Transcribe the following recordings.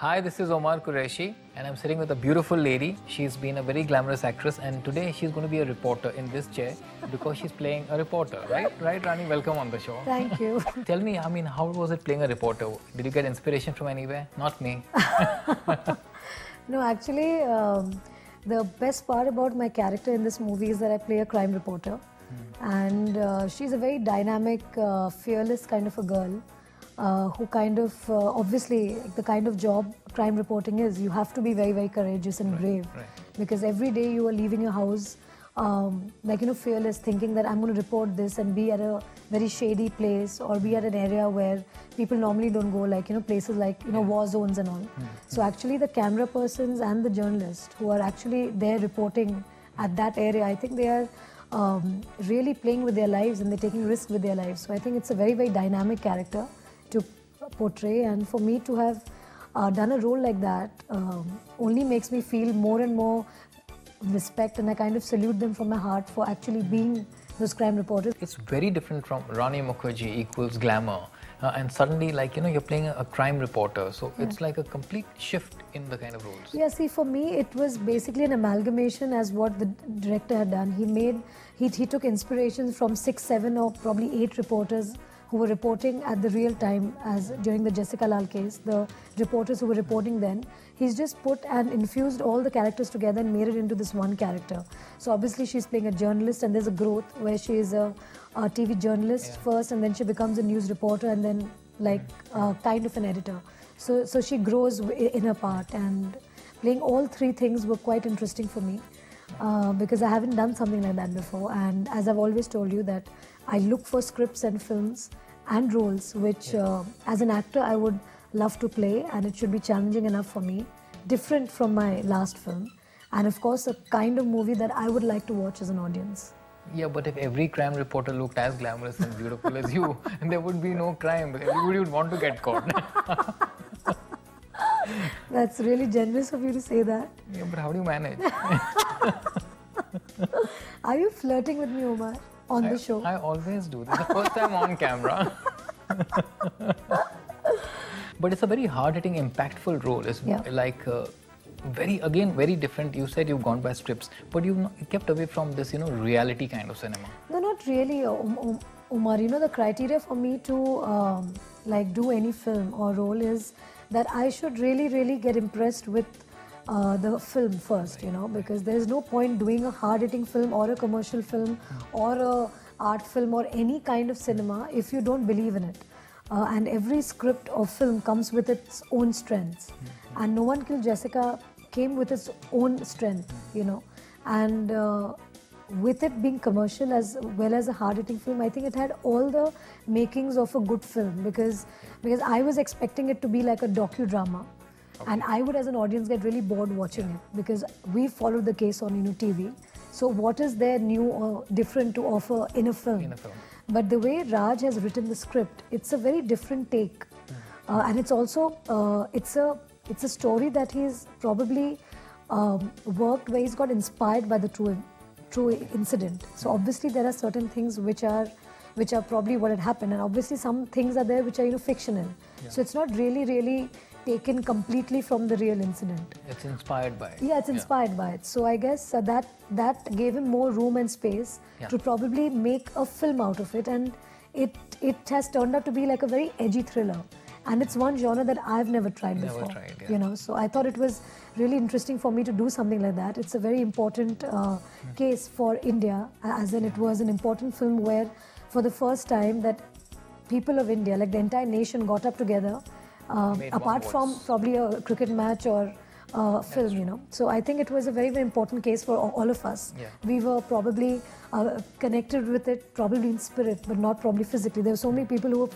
Hi, this is Omar Qureshi and I'm sitting with a beautiful lady. She's been a very glamorous actress and today she's going to be a reporter in this chair because she's playing a reporter, right? Right, Rani? Welcome on the show. Thank you. Tell me, how was it playing a reporter? Did you get inspiration from anywhere? Not me. No, actually, the best part about my character in this movie is that I play a crime reporter. And she's a very dynamic, fearless kind of a girl. Who kind of, obviously, the kind of job crime reporting is, you have to be very, very courageous and brave. Right. Because every day you are leaving your house, fearless, thinking that I'm going to report this and be at a very shady place or be at an area where people normally don't go, like, places like, war zones and all. So actually the camera persons and the journalists who are actually there reporting at that area, I think they are really playing with their lives and they're taking risks with their lives. So I think it's a very, very dynamic character to portray, and for me to have done a role like that only makes me feel more and more respect, and I kind of salute them from my heart for actually being those crime reporters. It's very different from Rani Mukherjee equals glamour and suddenly you're playing a crime reporter, so it's like a complete shift in the kind of roles. Yeah, see, for me it was basically an amalgamation as what the director had done. He took inspirations from 6, 7 or probably 8 reporters who were reporting at the real time as during the Jessica Lal case, the reporters who were reporting then. He's just put and infused all the characters together and made it into this one character. So obviously she's playing a journalist and there's a growth where she is a TV journalist first, and then she becomes a news reporter and then kind of an editor. So she grows in her part, and playing all 3 things were quite interesting for me because I haven't done something like that before. And as I've always told you that I look for scripts and films and roles which as an actor I would love to play, and it should be challenging enough for me, different from my last film, and of course a kind of movie that I would like to watch as an audience. Yeah, but if every crime reporter looked as glamorous and beautiful as you, there would be no crime. Everybody would want to get caught. That's really generous of you to say that. Yeah, but how do you manage? Are you flirting with me, Omar, on the show? I always do. This is the first time on camera. But it's a very hard-hitting, impactful role. It's very different. You said you've gone by scripts, but you've kept away from this, reality kind of cinema. No, not really, Umar. The criteria for me to do any film or role is that I should really, really get impressed with the film first, because there's no point doing a hard-hitting film or a commercial film or a art film or any kind of cinema if you don't believe in it. And every script or film comes with its own strengths. And No One Killed Jessica came with its own strength, And with it being commercial as well as a hard-hitting film, I think it had all the makings of a good film because I was expecting it to be like a docudrama. Okay. And I would, as an audience, get really bored watching it because we followed the case on TV. So what is there new or different to offer in a film? But the way Raj has written the script, it's a very different take. And it's also, it's a story that he's probably worked where he's got inspired by the true incident. So obviously there are certain things which are probably what had happened, and obviously some things are there which are fictional. Yeah. So it's not really taken completely from the real incident. It's inspired by it. Yeah, it's inspired by it. So I guess that gave him more room and space to probably make a film out of it, and it has turned out to be like a very edgy thriller. And it's one genre that I've never tried before. So I thought it was really interesting for me to do something like that. It's a very important case for India, as in it was an important film where for the first time that people of India, like the entire nation, got up together, apart from probably a cricket match or film, So I think it was a very, very important case for all of us. Yeah. We were probably connected with it, probably in spirit, but not probably physically. There were so many people who were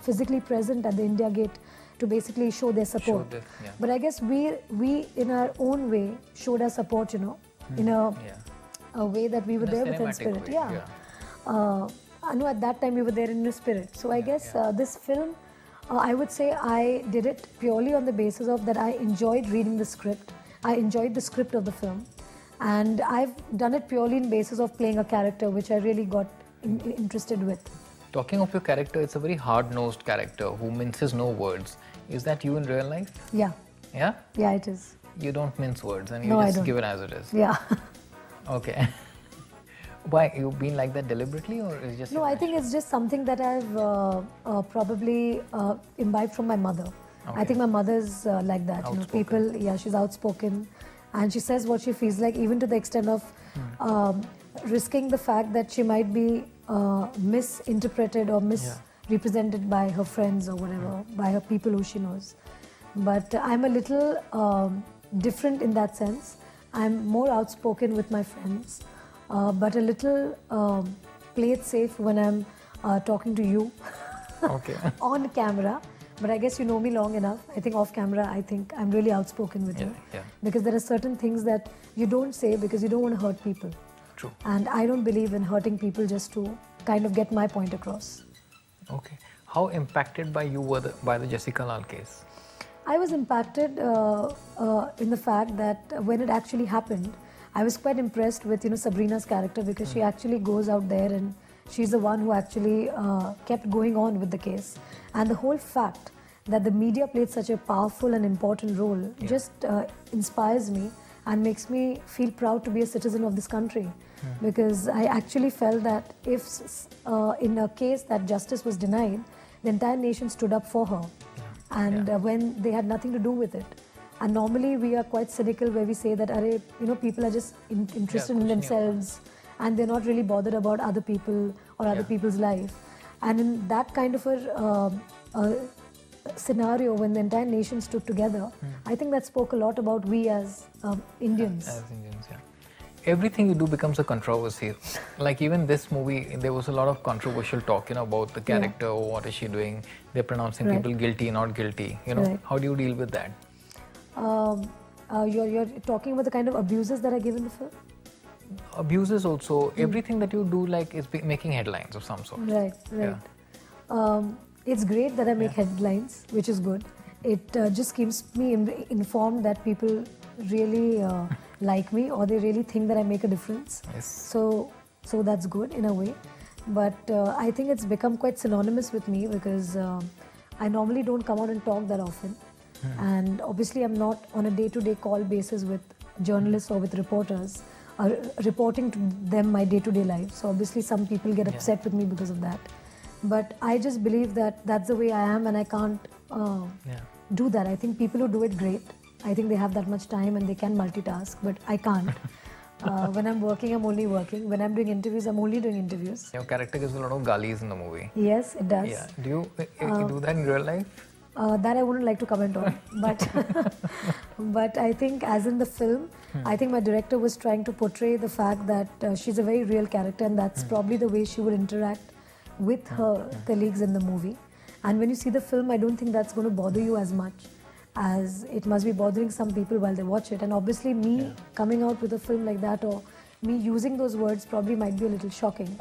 physically present at the India Gate to basically show their support. But I guess we in our own way showed our support, in a way that we were there within spirit. I know at that time we were there in the spirit. So I guess this film, I would say I did it purely on the basis of that I enjoyed reading the script. I enjoyed the script of the film. And I've done it purely in basis of playing a character which I really got interested with. Talking of your character, it's a very hard-nosed character who minces no words. Is that you in real life? Yeah. Yeah? Yeah, it is. You don't mince words and you No, I just don't. give it as it is. Yeah. Okay. Why? You've been like that deliberately or is just... No, your I think it's just something that I've probably imbibed from my mother. I Okay. think my mother's like that. You know, Outspoken. people, yeah, she's outspoken, and she says what she feels like, even to the extent of risking the fact that she might be misinterpreted or misrepresented by her friends or whatever, by her people who she knows. But I'm a little different in that sense. I'm more outspoken with my friends, but a little play it safe when I'm talking to you Okay. on camera. But I guess you know me long enough. I think off camera, I think I'm really outspoken with you. Yeah. Because there are certain things that you don't say because you don't want to hurt people. True. And I don't believe in hurting people just to kind of get my point across. Okay. How impacted by you were by the Jessica Lal case? I was impacted in the fact that when it actually happened, I was quite impressed with Sabrina's character because she actually goes out there and she's the one who actually kept going on with the case. And the whole fact that the media played such a powerful and important role just inspires me and makes me feel proud to be a citizen of this country. Because I actually felt that if in a case that justice was denied, the entire nation stood up for her. And when they had nothing to do with it. And normally we are quite cynical where we say that people are just interested in themselves and they're not really bothered about other people or other people's life. And in that kind of a scenario, when the entire nation stood together, I think that spoke a lot about we as Indians. As Indians, yeah. Everything you do becomes a controversy. Like even this movie, there was a lot of controversial talk, about the character, oh, what is she doing? They're pronouncing people guilty, not guilty. How do you deal with that? You're talking about the kind of abuses that are given in the film? Abuses also, everything that you do like is making headlines of some sort. Right. It's great that I make headlines, which is good. It just keeps me informed that people really like me or they really think that I make a difference. Yes. So that's good in a way. But I think it's become quite synonymous with me because I normally don't come out and talk that often. And obviously I'm not on a day-to-day call basis with journalists or with reporters, reporting to them my day-to-day life. So obviously some people get upset with me because of that. But I just believe that that's the way I am and I can't do that. I think people who do it great. I think they have that much time and they can multitask, but I can't. When I'm working, I'm only working. When I'm doing interviews, I'm only doing interviews. Your character gives a lot of galis in the movie. Yes, it does. Yeah. Do you do that in real life? That I wouldn't like to comment on, but I think as in the film, I think my director was trying to portray the fact that she's a very real character and that's probably the way she would interact with her colleagues in the movie. And when you see the film, I don't think that's going to bother you as much as it must be bothering some people while they watch it. And obviously me coming out with a film like that or me using those words probably might be a little shocking.